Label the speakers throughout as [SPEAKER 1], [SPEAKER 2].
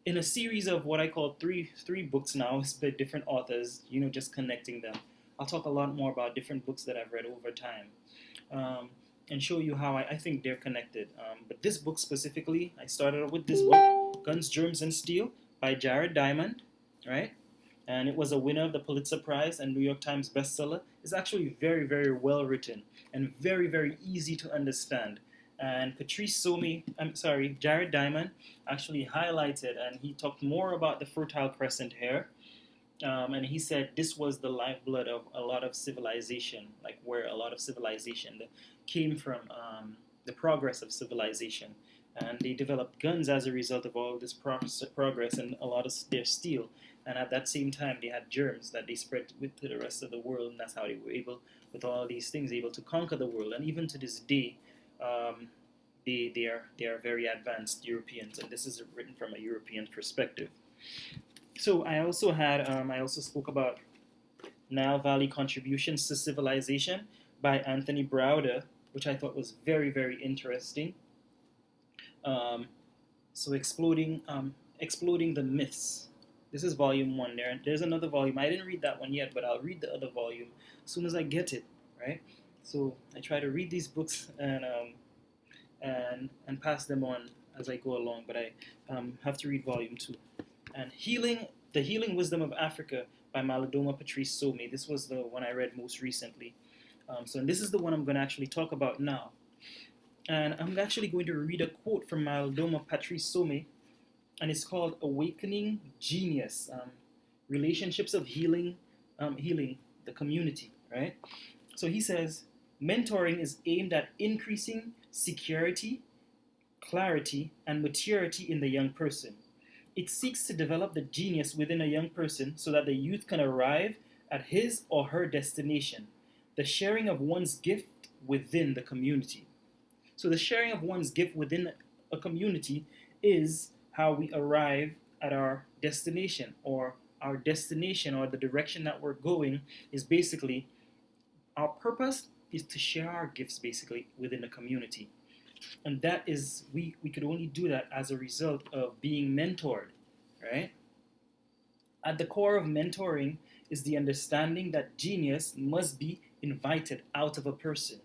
[SPEAKER 1] in a series of what I call three books now, it's by different authors, just connecting them. I'll talk a lot more about different books that I've read over time, um, and show you how I think they're connected. But this book specifically, I started with this book, Guns, Germs, and Steel by Jared Diamond, right? And it was a winner of the Pulitzer Prize and New York Times bestseller. It's actually very, very well written and very, very easy to understand. And Jared Diamond actually highlighted and he talked more about the Fertile Crescent here. And he said this was the lifeblood of a lot of civilization, like where a lot of civilization came from, the progress of civilization. And they developed guns as a result of all this progress and a lot of their steel. And at that same time, they had germs that they spread to the rest of the world, and that's how they were able, with all these things, able to conquer the world. And even to this day, um, they are very advanced Europeans, and this is written from a European perspective. So I also spoke about Nile Valley Contributions to Civilization by Anthony Browder, which I thought was very, very interesting. Um, so exploding the myths. This is volume one. There's another volume. I didn't read that one yet, but I'll read the other volume as soon as I get it. Right. So I try to read these books and pass them on as I go along. But I have to read volume two. And the Healing Wisdom of Africa by Malidoma Patrice Some. This was the one I read most recently. So this is the one I'm going to actually talk about now. And I'm actually going to read a quote from Malidoma Patrice Some, and it's called Awakening Genius, Relationships of Healing the Community, right? So he says, mentoring is aimed at increasing security, clarity, and maturity in the young person. It seeks to develop the genius within a young person so that the youth can arrive at his or her destination, the sharing of one's gift within the community. So the sharing of one's gift within a community is how we arrive at our destination, or the direction that we're going is basically our purpose is to share our gifts basically within the community. And that is, we could only do that as a result of being mentored, right? At the core of mentoring is the understanding that genius must be invited out of a person.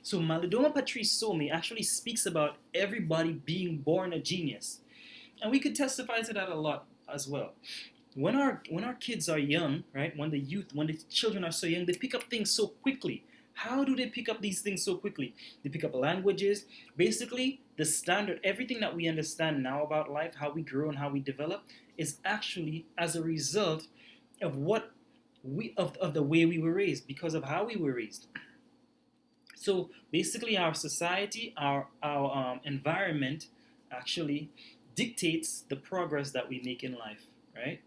[SPEAKER 1] So Malidoma Patrice Some actually speaks about everybody being born a genius. And we could testify to that a lot as well. When our kids are young, right? When the children are so young, they pick up things so quickly. How do they pick up these things so quickly? They pick up languages. Basically, the standard, everything that we understand now about life, how we grow and how we develop, is actually as a result of of the way we were raised, because of how we were raised. So basically, our society, our environment, actually dictates the progress that we make in life, right?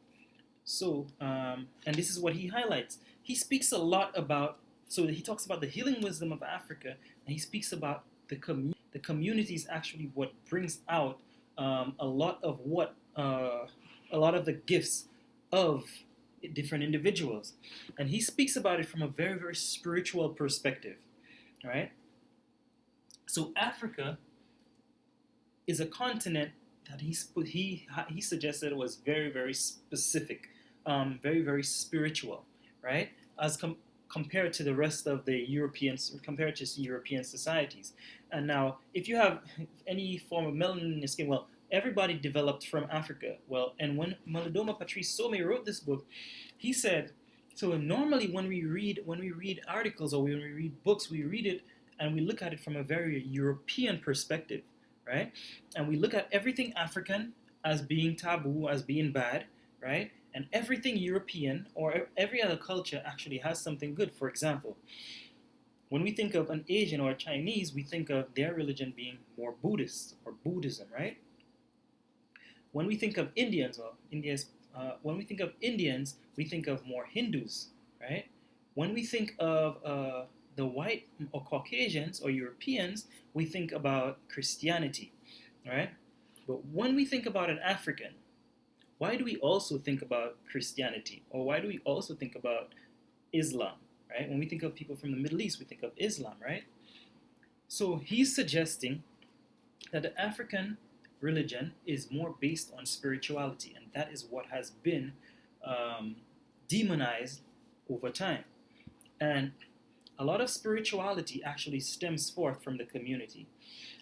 [SPEAKER 1] So, and this is what he highlights. He speaks a lot about. So he talks about the healing wisdom of Africa, and he speaks about the community. The community is actually what brings out a lot of the gifts of different individuals, and he speaks about it from a very, very spiritual perspective, right? So Africa is a continent that he suggested was very, very specific, very, very spiritual, right? Compared to the rest of the compared to European societies. And now, if you have any form of melanin in your skin, well, everybody developed from Africa. Well, and when Malidoma Patrice Some wrote this book, he said, so normally when we read articles or when we read books, we read it and we look at it from a very European perspective, right? And we look at everything African as being taboo, as being bad, right? And everything European or every other culture actually has something good. For example, when we think of an Asian or a Chinese, we think of their religion being more Buddhist or Buddhism, right? When we think of Indians, when we think of Indians, we think of more Hindus, right? When we think of the white or Caucasians or Europeans, we think about Christianity, right? But when we think about an African, why do we also think about Christianity? Or why do we also think about Islam, right? When we think of people from the Middle East, we think of Islam, right? So he's suggesting that the African religion is more based on spirituality, and that is what has been um, demonized over time. And a lot of spirituality actually stems forth from the community.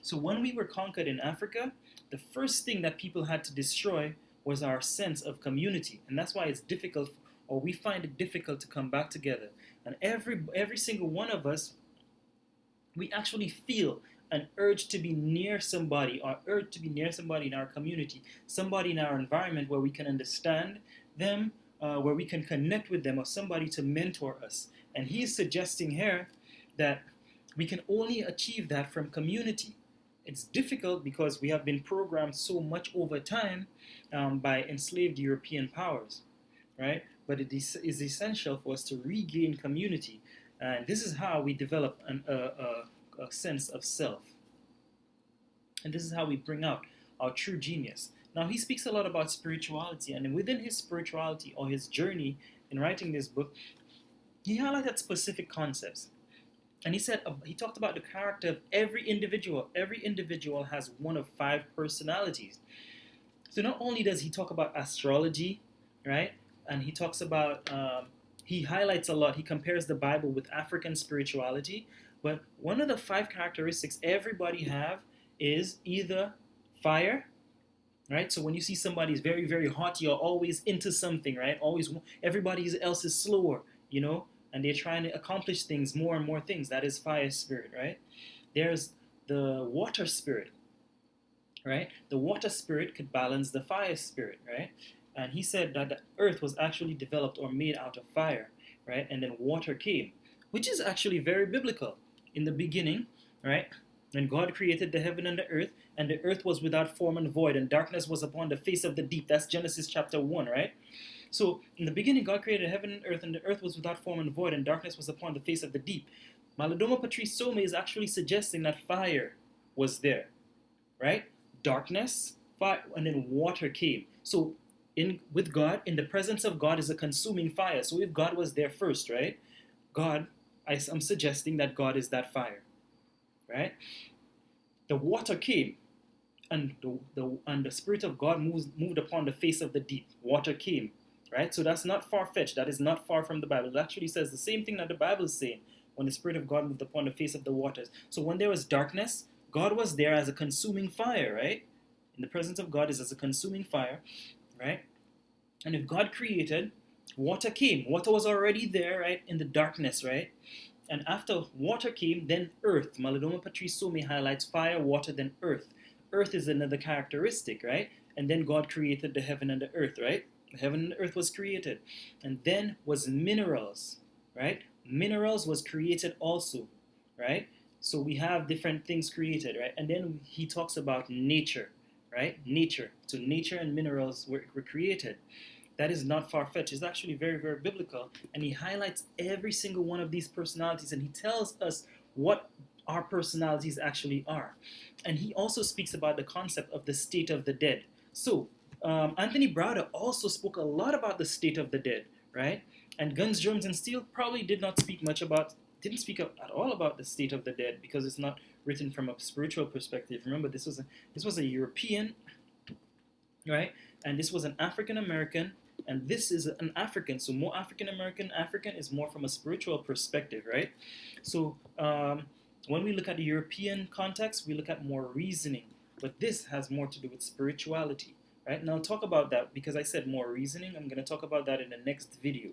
[SPEAKER 1] So when we were conquered in Africa, the first thing that people had to destroy was our sense of community, and that's why it's difficult, or we find it difficult to come back together. And every single one of us, we actually feel an urge to be near somebody, or urge to be near somebody in our community, somebody in our environment where we can understand them, where we can connect with them, or somebody to mentor us. And he is suggesting here that we can only achieve that from community. It's difficult because we have been programmed so much over time by enslaved European powers, right? But it is essential for us to regain community. And this is how we develop a sense of self. And this is how we bring out our true genius. Now, he speaks a lot about spirituality, and within his spirituality or his journey in writing this book, he highlighted specific concepts. And he said, he talked about the character of every individual. Every individual has one of 5 personalities. So not only does he talk about astrology, right? And he talks about, he highlights a lot, he compares the Bible with African spirituality. But one of the 5 characteristics everybody have is either fire, right? So when you see somebody is very, very hot, you're always into something, right? Always, everybody else is slower, you know? And they're trying to accomplish things, more and more things. That is fire spirit, right? There's the water spirit, right? The water spirit could balance the fire spirit, right? And he said that the earth was actually developed or made out of fire, right? And then water came, which is actually very biblical. In the beginning, right? When God created the heaven and the earth was without form and void, and darkness was upon the face of the deep. That's Genesis chapter 1, right? So, in the beginning, God created heaven and the earth was without form and void, and darkness was upon the face of the deep. Malidoma Patrice Some is actually suggesting that fire was there, right? Darkness, fire, and then water came. So, with God, in the presence of God is a consuming fire. So, if God was there first, right? God, I'm suggesting that God is that fire, right? The water came, and the Spirit of God moved upon the face of the deep. Water came. Right? So that's not far-fetched. That is not far from the Bible. It actually says the same thing that the Bible is saying when the Spirit of God moved upon the face of the waters. So when there was darkness, God was there as a consuming fire, right? In the presence of God is as a consuming fire, right? And if God created, water came. Water was already there, right? In the darkness, right? And after water came, then earth. Malidoma Patrice Some highlights fire, water, then earth. Earth is another characteristic, right? And then God created the heaven and the earth, right? The heaven and the earth was created. And then was minerals, right? Minerals was created also, right? So we have different things created, right? And then he talks about nature, right? Nature. So nature and minerals were created. That is not far-fetched. It's actually very, very biblical. And he highlights every single one of these personalities, and he tells us what our personalities actually are. And he also speaks about the concept of the state of the dead. So Anthony Browder also spoke a lot about the state of the dead, right? And Guns, Germs, and Steel probably didn't speak at all about the state of the dead, because it's not written from a spiritual perspective. Remember, this was a European, right? And this was an African American, and this is an African. So more African American. African is more from a spiritual perspective, right? So when we look at the European context, we look at more reasoning, but this has more to do with spirituality. Right? And I'll talk about that because I said more reasoning. I'm going to talk about that in the next video,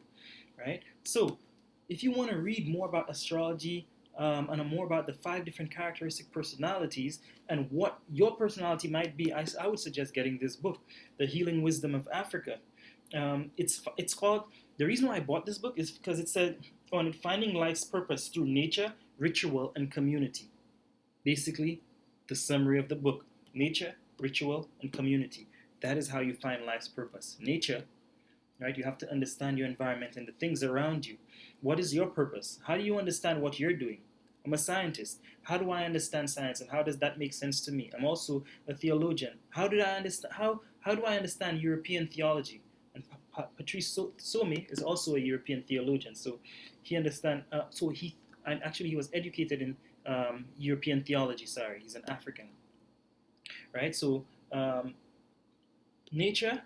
[SPEAKER 1] right? So if you want to read more about astrology and more about the 5 different characteristic personalities and what your personality might be, I would suggest getting this book, The Healing Wisdom of Africa. It's called, the reason why I bought this book is because it said on finding life's purpose through nature, ritual, and community. Basically, the summary of the book: nature, ritual, and community. That is how you find life's purpose. Nature, right? You have to understand your environment and the things around you. What is your purpose? How do you understand what you're doing? I'm a scientist. How do I understand science, and how does that make sense to me? I'm also a theologian. How do I understand European theology? And Patrice Some is also a European theologian, so he understands. He was educated in European theology. Sorry, he's an African. Right? So um, nature,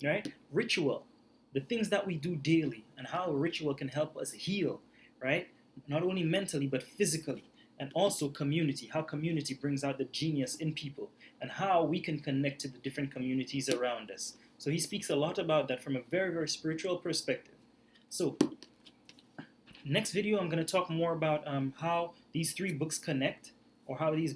[SPEAKER 1] right? Ritual, the things that we do daily, and how ritual can help us heal, right? Not only mentally but physically, and also community, how community brings out the genius in people, and how we can connect to the different communities around us. So he speaks a lot about that from a very, very spiritual perspective. So next video, I'm going to talk more about how these three books connect, or how these